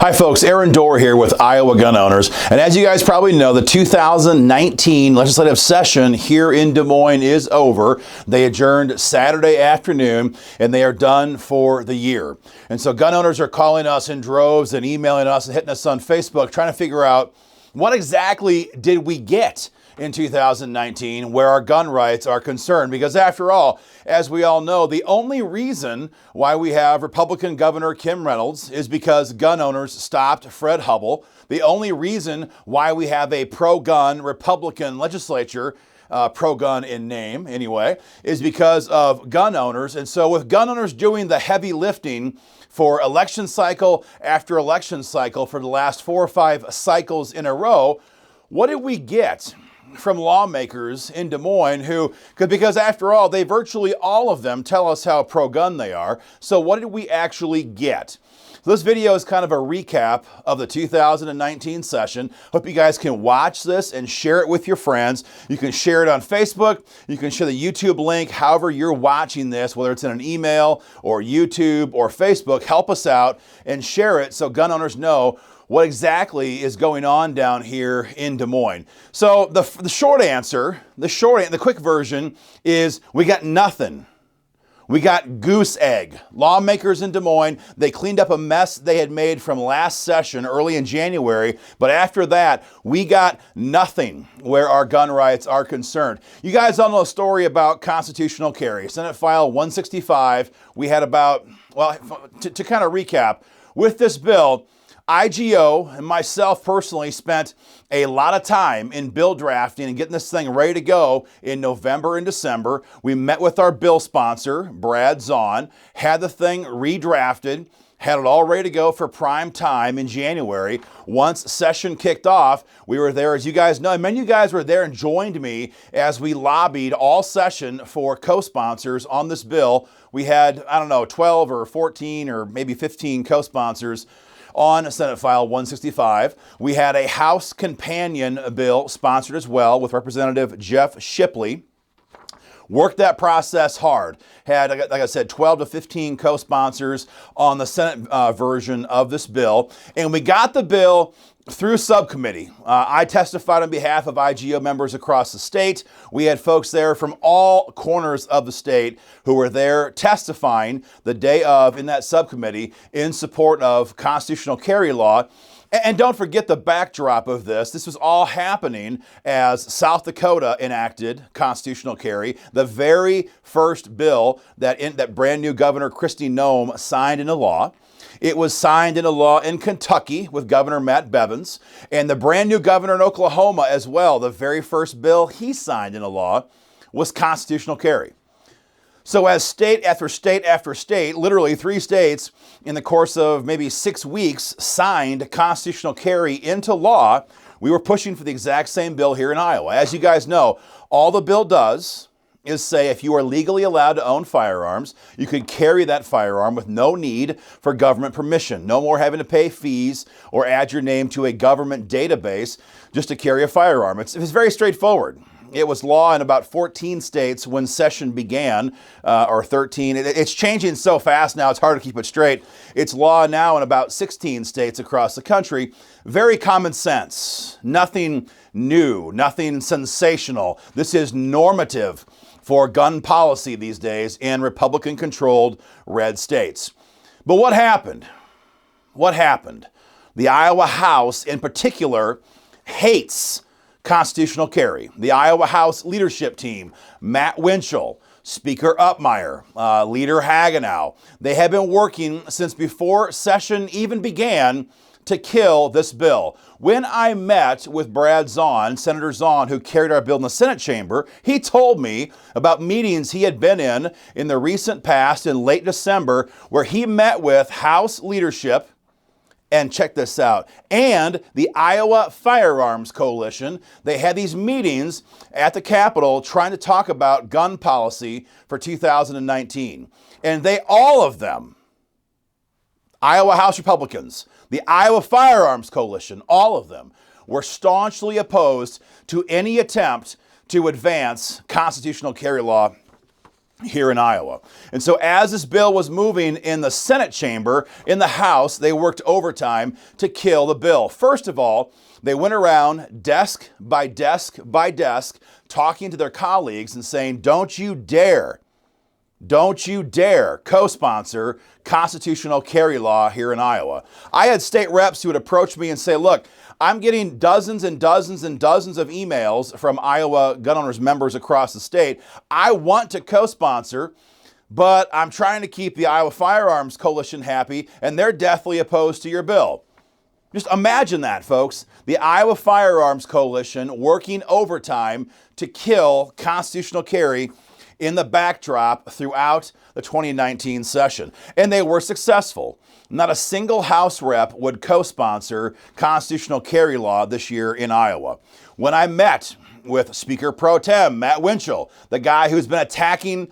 Hi folks, Aaron Dorr here with Iowa Gun Owners. And as you guys probably know, the 2019 legislative session here in Des Moines is over. They adjourned Saturday afternoon and they are done for the year. And so gun owners are calling us in droves and emailing us and hitting us on Facebook trying to figure out what exactly did we get in 2019 where our gun rights are concerned. Because after all, as we all know, the only reason why we have Republican Governor Kim Reynolds is because gun owners stopped Fred Hubbell. The only reason why we have a pro-gun Republican legislature, pro-gun in name anyway, is because of gun owners. And so with gun owners doing the heavy lifting for election cycle after election cycle for the last 4 or 5 cycles in a row, what did we get from lawmakers in Des Moines because after all, they virtually all of them tell us how pro-gun they are. So what did we actually get? So this video is kind of a recap of the 2019 session. Hope you guys can watch this and share it with your friends. You can share it on Facebook. You can share the YouTube link, however you're watching this, whether it's in an email or YouTube or Facebook. Help us out and share it so gun owners know what exactly is going on down here in Des Moines. So the short answer, the quick version is we got nothing. We got goose egg. Lawmakers in Des Moines, they cleaned up a mess they had made from last session early in January, but after that, we got nothing where our gun rights are concerned. You guys all know a story about constitutional carry. Senate File 165, we had about, well, to kind of recap, with this bill, IGO and myself personally spent a lot of time in bill drafting and getting this thing ready to go in November and December. We met with our bill sponsor, Brad Zahn, had the thing redrafted, had it all ready to go for prime time in January. Once session kicked off, we were there, as you guys know. Many of you guys were there and joined me as we lobbied all session for co-sponsors on this bill. We had, 12 or 14 or maybe 15 co-sponsors on Senate File 165. We had a House companion bill sponsored as well with Representative Jeff Shipley. Worked that process hard. Had, like I said, 12 to 15 co-sponsors on the Senate version of this bill. And we got the bill through subcommittee. I testified on behalf of IGO members across the state. We had folks there from all corners of the state who were there testifying the day of in that subcommittee in support of constitutional carry law. And don't forget the backdrop of this. This was all happening as South Dakota enacted constitutional carry, the very first bill that brand new Governor Kristi Noem signed into law. It was signed into law in Kentucky with Governor Matt Bevins, and the brand new governor in Oklahoma as well. The very first bill he signed into law was constitutional carry. So as state after state after state, literally 3 states in the course of maybe 6 weeks signed constitutional carry into law, we were pushing for the exact same bill here in Iowa. As you guys know, all the bill does is say if you are legally allowed to own firearms, you can carry that firearm with no need for government permission. No more having to pay fees or add your name to a government database just to carry a firearm. It's very straightforward. It was law in about 14 states when session began, or 13. It's changing so fast now, it's hard to keep it straight. It's law now in about 16 states across the country. Very common sense. Nothing new, nothing sensational. This is normative for gun policy these days in Republican-controlled red states. But what happened? What happened? The Iowa House, in particular, hates constitutional carry. The Iowa House leadership team, Matt Winchell, Speaker Uppmeyer, Leader Hagenow, they have been working since before session even began to kill this bill. When I met with Brad Zahn, Senator Zahn, who carried our bill in the Senate chamber, he told me about meetings he had been in the recent past in late December where he met with House leadership, and check this out, and the Iowa Firearms Coalition. They had these meetings at the Capitol trying to talk about gun policy for 2019. And all of them, Iowa House Republicans, the Iowa Firearms Coalition, all of them were staunchly opposed to any attempt to advance constitutional carry law here in Iowa. And so as this bill was moving in the Senate chamber, in the House, they worked overtime to kill the bill. First of all, they went around desk by desk by desk, talking to their colleagues and saying, don't you dare co-sponsor constitutional carry law here in Iowa. I had state reps who would approach me and say, look, I'm getting dozens and dozens and dozens of emails from Iowa gun owners members across the state. I want to co-sponsor, but I'm trying to keep the Iowa Firearms Coalition happy, and they're deathly opposed to your bill. Just imagine that, folks. The Iowa Firearms Coalition working overtime to kill constitutional carry in the backdrop throughout the 2019 session. And they were successful. Not a single House rep would co-sponsor constitutional carry law this year in Iowa. When I met with Speaker Pro Tem Matt Winchell, the guy who's been attacking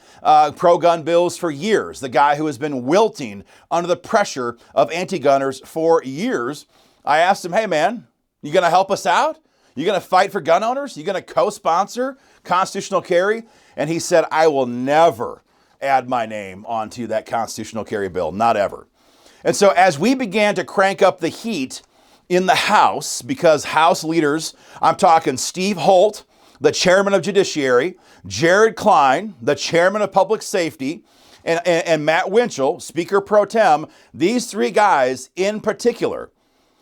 pro-gun bills for years, the guy who has been wilting under the pressure of anti-gunners for years, I asked him, hey man, you gonna help us out? You gonna fight for gun owners? You gonna co-sponsor constitutional carry? And he said, I will never add my name onto that constitutional carry bill, not ever. And so as we began to crank up the heat in the House, because House leaders, I'm talking Steve Holt, the chairman of Judiciary, Jared Klein, the chairman of Public Safety, and Matt Winchell, Speaker Pro Tem, these three guys in particular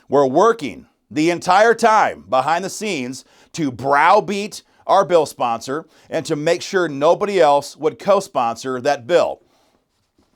were working the entire time behind the scenes to browbeat our bill sponsor and to make sure nobody else would co-sponsor that bill.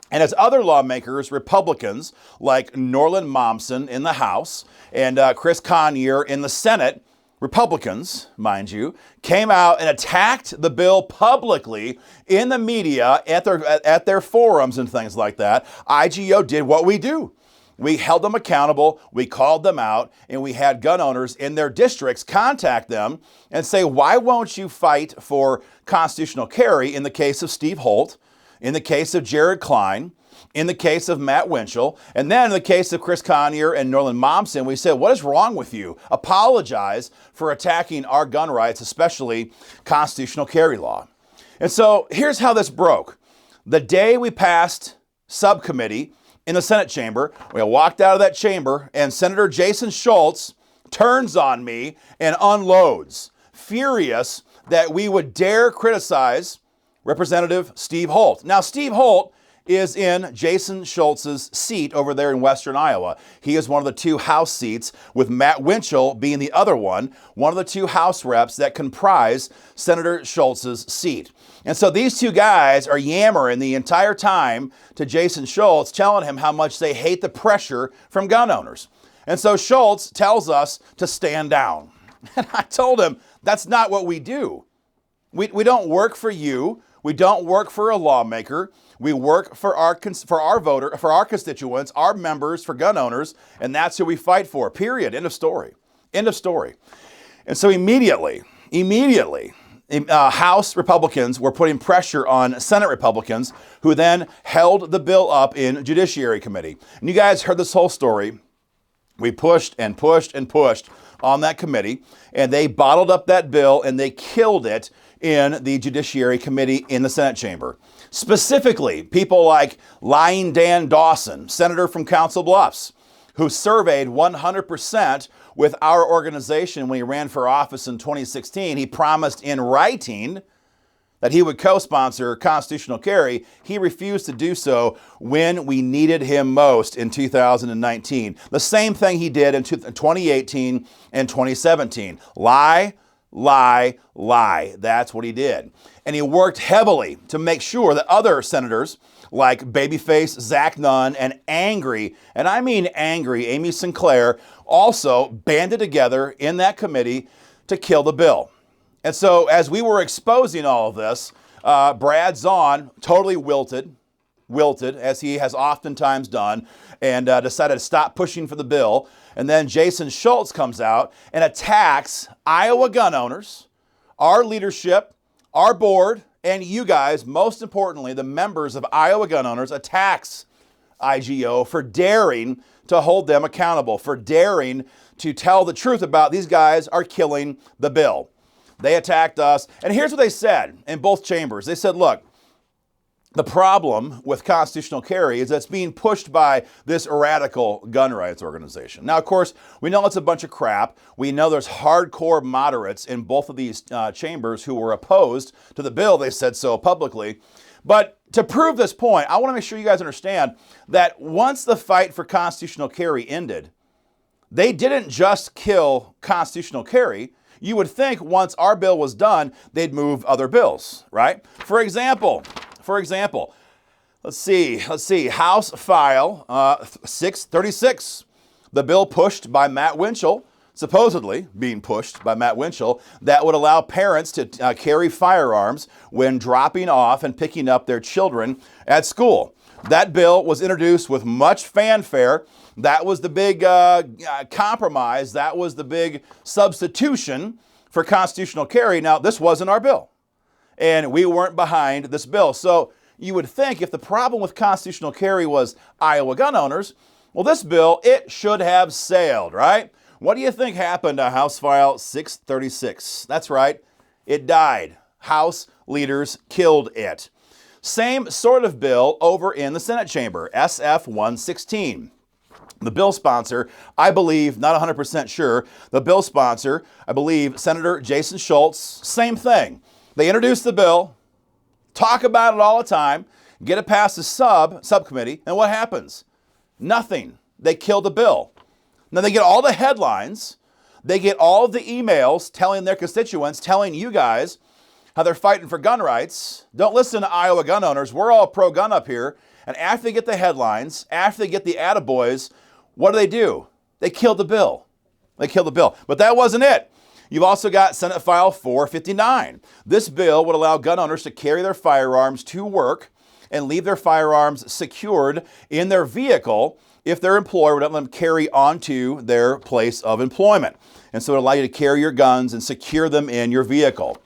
And as other lawmakers, Republicans like Norland Momsen in the House and Chris Conyer in the Senate, Republicans, mind you, came out and attacked the bill publicly in the media at their forums and things like that, IGO did what we do. We held them accountable, we called them out, and we had gun owners in their districts contact them and say, why won't you fight for constitutional carry in the case of Steve Holt, in the case of Jared Klein, in the case of Matt Winchell, and then in the case of Chris Conyer and Norland Momsen, we said, what is wrong with you? Apologize for attacking our gun rights, especially constitutional carry law. And so here's how this broke. The day we passed subcommittee in the Senate chamber, we walked out of that chamber and Senator Jason Schultz turns on me and unloads, furious that we would dare criticize Representative Steve Holt. Now, Steve Holt is in Jason Schultz's seat over there in Western Iowa. He is one of the two House seats, with Matt Winchell being the other one of the two House reps that comprise Senator Schultz's seat. And so these two guys are yammering the entire time to Jason Schultz, telling him how much they hate the pressure from gun owners. And so Schultz tells us to stand down. And I told him, that's not what we do. We don't work for you. We don't work for a lawmaker. We work for our constituents, our members, for gun owners, and that's who we fight for, period. End of story. End of story. And so immediately, House Republicans were putting pressure on Senate Republicans, who then held the bill up in Judiciary Committee. And you guys heard this whole story. We pushed and pushed and pushed on that committee, and they bottled up that bill and they killed it in the Judiciary Committee in the Senate chamber. Specifically, people like Lying Dan Dawson, senator from Council Bluffs, who surveyed 100% with our organization when he ran for office in 2016. He promised in writing that he would co-sponsor constitutional carry. He refused to do so when we needed him most in 2019. The same thing he did in 2018 and 2017. Lie, lie, lie. That's what he did. And he worked heavily to make sure that other senators like babyface Zach Nunn and angry, and I mean angry, Amy Sinclair also banded together in that committee to kill the bill. And so as we were exposing all of this, Brad Zahn totally wilted, as he has oftentimes done, and decided to stop pushing for the bill. And then Jason Schultz comes out and attacks Iowa gun owners, our leadership, our board, and you guys, most importantly, the members of Iowa gun owners, attacks IGO for daring to hold them accountable, for daring to tell the truth about these guys are killing the bill. They attacked us. And here's what they said in both chambers. They said, look, The problem with constitutional carry is that it's being pushed by this radical gun rights organization. Now, of course, we know it's a bunch of crap. We know there's hardcore moderates in both of these chambers who were opposed to the bill. They said so publicly. But to prove this point, I want to make sure you guys understand that once the fight for constitutional carry ended, they didn't just kill constitutional carry. You would think once our bill was done, they'd move other bills, right? For example, let's see, House File 636, the bill pushed by Matt Winchell, supposedly being pushed by Matt Winchell, that would allow parents to carry firearms when dropping off and picking up their children at school. That bill was introduced with much fanfare. That was the big compromise. That was the big substitution for constitutional carry. Now, this wasn't our bill, and we weren't behind this bill. So you would think if the problem with constitutional carry was Iowa gun owners, well, this bill, it should have sailed, right? What do you think happened to House File 636? That's right, it died. House leaders killed it. Same sort of bill over in the Senate chamber, SF 116. The bill sponsor, I believe, not 100% sure, the bill sponsor, I believe, Senator Jason Schultz, same thing. They introduce the bill, talk about it all the time, get it past the subcommittee, and what happens? Nothing. They kill the bill. Now they get all the headlines, they get all the emails telling their constituents, telling you guys how they're fighting for gun rights. Don't listen to Iowa gun owners. We're all pro-gun up here. And after they get the headlines, after they get the attaboys, what do? They kill the bill. They kill the bill. But that wasn't it. You've also got Senate File 459. This bill would allow gun owners to carry their firearms to work and leave their firearms secured in their vehicle if their employer would let them carry onto their place of employment. And so it allows you to carry your guns and secure them in your vehicle.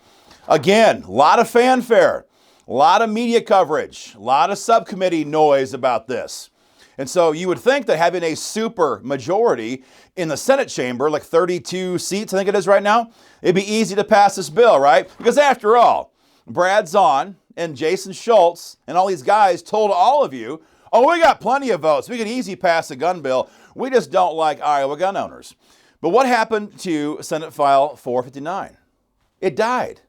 Again, a lot of fanfare, a lot of media coverage, a lot of subcommittee noise about this. And so you would think that having a super majority in the Senate chamber, like 32 seats, I think it is right now, it'd be easy to pass this bill, right? Because after all, Brad Zahn and Jason Schultz and all these guys told all of you, oh, we got plenty of votes. We can easily pass a gun bill. We just don't like Iowa gun owners. But what happened to Senate File 459? It died.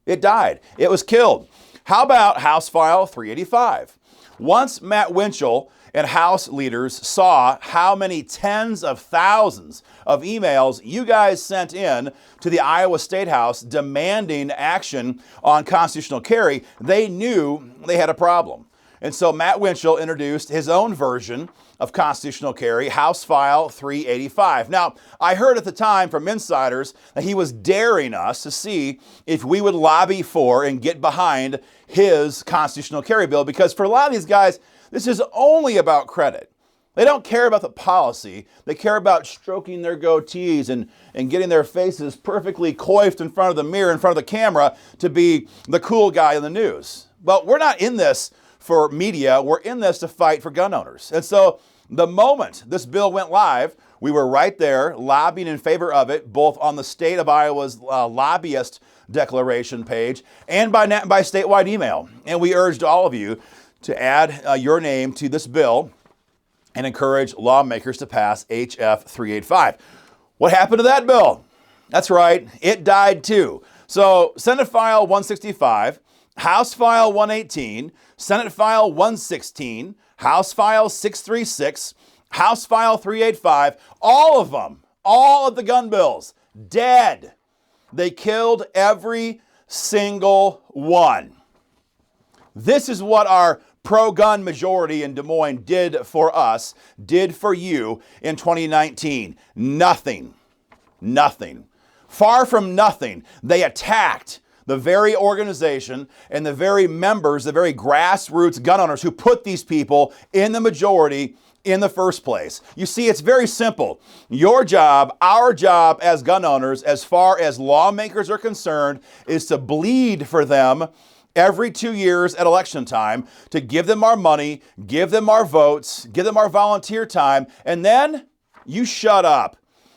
It died. It was killed. How about House File 385? Once Matt Winchell and House leaders saw how many tens of thousands of emails you guys sent in to the Iowa State House demanding action on constitutional carry, they knew they had a problem. And so Matt Winchell introduced his own version of constitutional carry, House File 385. Now, I heard at the time from insiders that he was daring us to see if we would lobby for and get behind his constitutional carry bill, because for a lot of these guys, this is only about credit. They don't care about the policy. They care about stroking their goatees and getting their faces perfectly coiffed in front of the mirror, in front of the camera, to be the cool guy in the news. But we're not in this for media. We're in this to fight for gun owners. And so the moment this bill went live, we were right there lobbying in favor of it, both on the state of Iowa's lobbyist declaration page and by statewide email. And we urged all of you to add your name to this bill and encourage lawmakers to pass HF 385. What happened to that bill? That's right, it died too. So Senate File 165, House File 118, Senate File 116, House File 636, House File 385, all of them, all of the gun bills, dead. They killed every single one. This is what our pro-gun majority in Des Moines did for us, did for you in 2019. Nothing. Nothing. Far from nothing. They attacked the very organization and the very members, the very grassroots gun owners who put these people in the majority in the first place. You see, it's very simple. Your job, our job as gun owners, as far as lawmakers are concerned, is to bleed for them every 2 years at election time, to give them our money, give them our votes, give them our volunteer time, and then you shut up.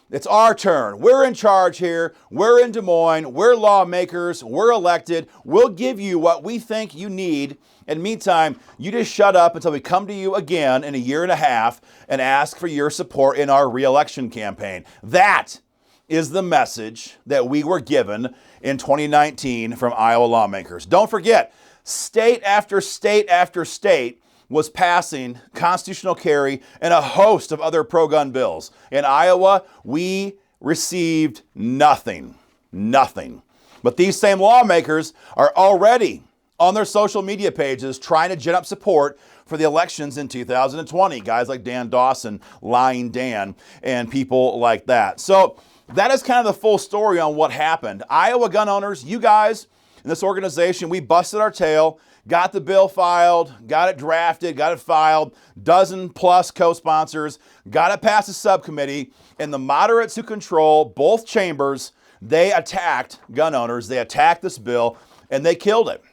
It's our turn. We're in charge here. We're in Des Moines. We're lawmakers. We're elected. We'll give you what we think you need. In the meantime, you just shut up until we come to you again in a year and a half and ask for your support in our re-election campaign. That is the message that we were given in 2019 from Iowa lawmakers. Don't forget, state after state after state was passing constitutional carry and a host of other pro-gun bills. In Iowa, we received nothing. Nothing. But these same lawmakers are already on their social media pages trying to gin up support for the elections in 2020. Guys like Dan Dawson, Lying Dan, and people like that. So that is kind of the full story on what happened. Iowa gun owners, you guys in this organization, we busted our tail, got the bill filed, got it drafted, got it filed, dozen plus co-sponsors, got it past the subcommittee, and the moderates who control both chambers, they attacked gun owners, they attacked this bill, and they killed it.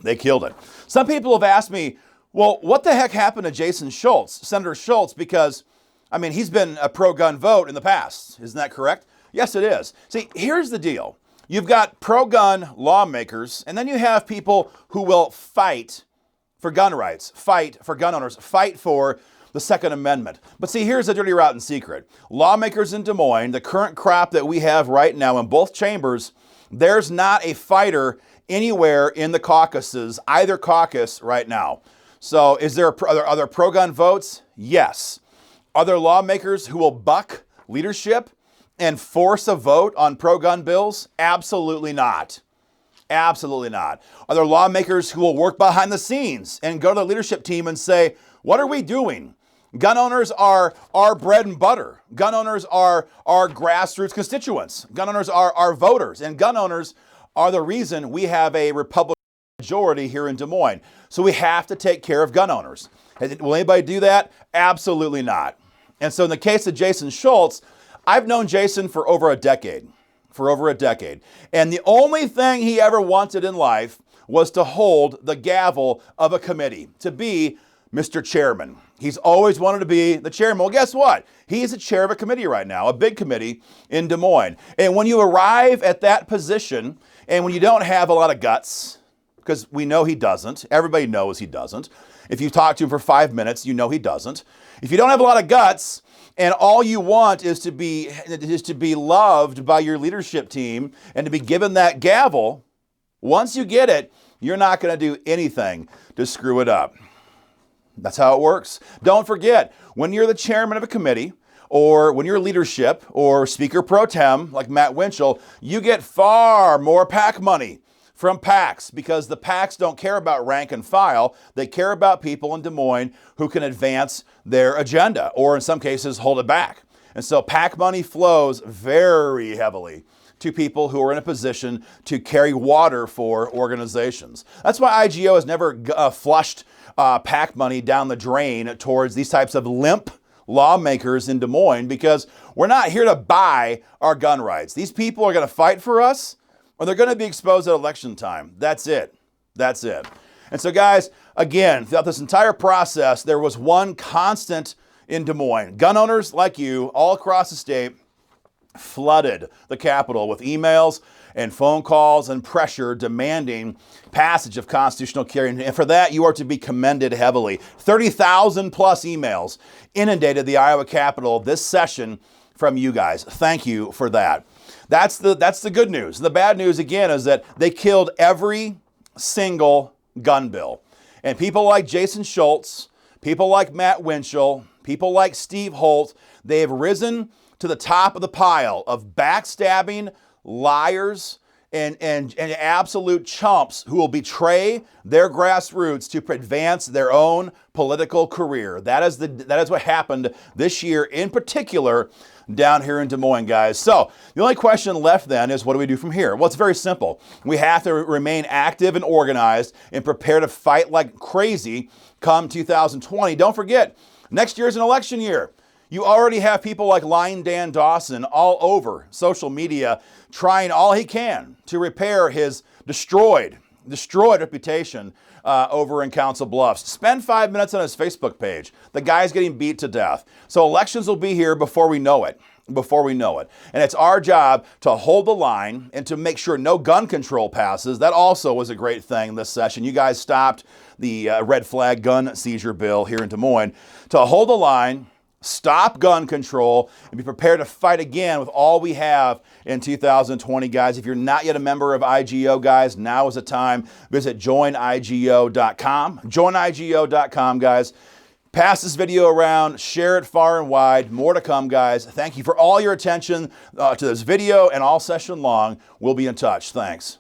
They killed it. Some people have asked me, well, what the heck happened to Jason Schultz, Senator Schultz, because, I mean, he's been a pro-gun vote in the past. Isn't that correct? Yes, it is. See, here's the deal. You've got pro-gun lawmakers, and then you have people who will fight for gun rights, fight for gun owners, fight for the Second Amendment. But see, here's the dirty rotten secret. Lawmakers in Des Moines, the current crop that we have right now in both chambers, there's not a fighter anywhere in the caucuses, either caucus right now. So are there pro-gun votes? Yes. Are there lawmakers who will buck leadership and force a vote on pro-gun bills? Absolutely not. Absolutely not. Are there lawmakers who will work behind the scenes and go to the leadership team and say, what are we doing? Gun owners are our bread and butter. Gun owners are our grassroots constituents. Gun owners are our voters. And gun owners are the reason we have a Republican majority here in Des Moines. So we have to take care of gun owners. Will anybody do that? Absolutely not. And so in the case of Jason Schultz, I've known Jason for over a decade. And the only thing he ever wanted in life was to hold the gavel of a committee, to be Mr. Chairman. He's always wanted to be the chairman. Well, guess what? He's the chair of a committee right now, a big committee in Des Moines. And when you arrive at that position, and when you don't have a lot of guts, because we know he doesn't, everybody knows he doesn't. If you talk to him for 5 minutes, you know he doesn't. If you don't have a lot of guts, and all you want is to be loved by your leadership team and to be given that gavel, once you get it, you're not going to do anything to screw it up. That's how it works. Don't forget, when you're the chairman of a committee, or when you're leadership or speaker pro tem like Matt Winchell, you get far more PAC money from PACs, because the PACs don't care about rank and file. They care about people in Des Moines who can advance their agenda, or in some cases hold it back. And so PAC money flows very heavily to people who are in a position to carry water for organizations. That's why IGO has never flushed PAC money down the drain towards these types of limp lawmakers in Des Moines, because we're not here to buy our gun rights. These people are going to fight for us, or they're going to be exposed at election time. That's it. That's it. And so, guys, again, throughout this entire process, there was one constant in Des Moines. Gun owners like you all across the state flooded the Capitol with emails and phone calls and pressure demanding passage of constitutional carry. And for that, you are to be commended heavily. 30,000 plus emails inundated the Iowa Capitol this session from you guys. Thank you for that. That's the good news. The bad news, again, is that they killed every single gun bill. And people like Jason Schultz, people like Matt Winchell, people like Steve Holt, they have risen to the top of the pile of backstabbing liars and absolute chumps who will betray their grassroots to advance their own political career. That is what happened this year, in particular down here in Des Moines, guys. So the only question left then is, what do we do from here? Well, it's very simple. We have to remain active and organized and prepare to fight like crazy come 2020. Don't forget, next year is an election year. You already have people like Lying Dan Dawson all over social media trying all he can to repair his destroyed reputation over in Council Bluffs. Spend 5 minutes on his Facebook page. The guy's getting beat to death. So elections will be here before we know it. before we know it. And it's our job to hold the line and to make sure no gun control passes. That also was a great thing this session. You guys stopped the red flag gun seizure bill here in Des Moines. To hold the line, stop gun control, and be prepared to fight again with all we have in 2020, guys. If you're not yet a member of IGO, guys, now is the time. Visit joinigo.com. Joinigo.com, guys. Pass this video around, share it far and wide. More to come, guys. Thank you for all your attention to this video and all session long. We'll be in touch. Thanks.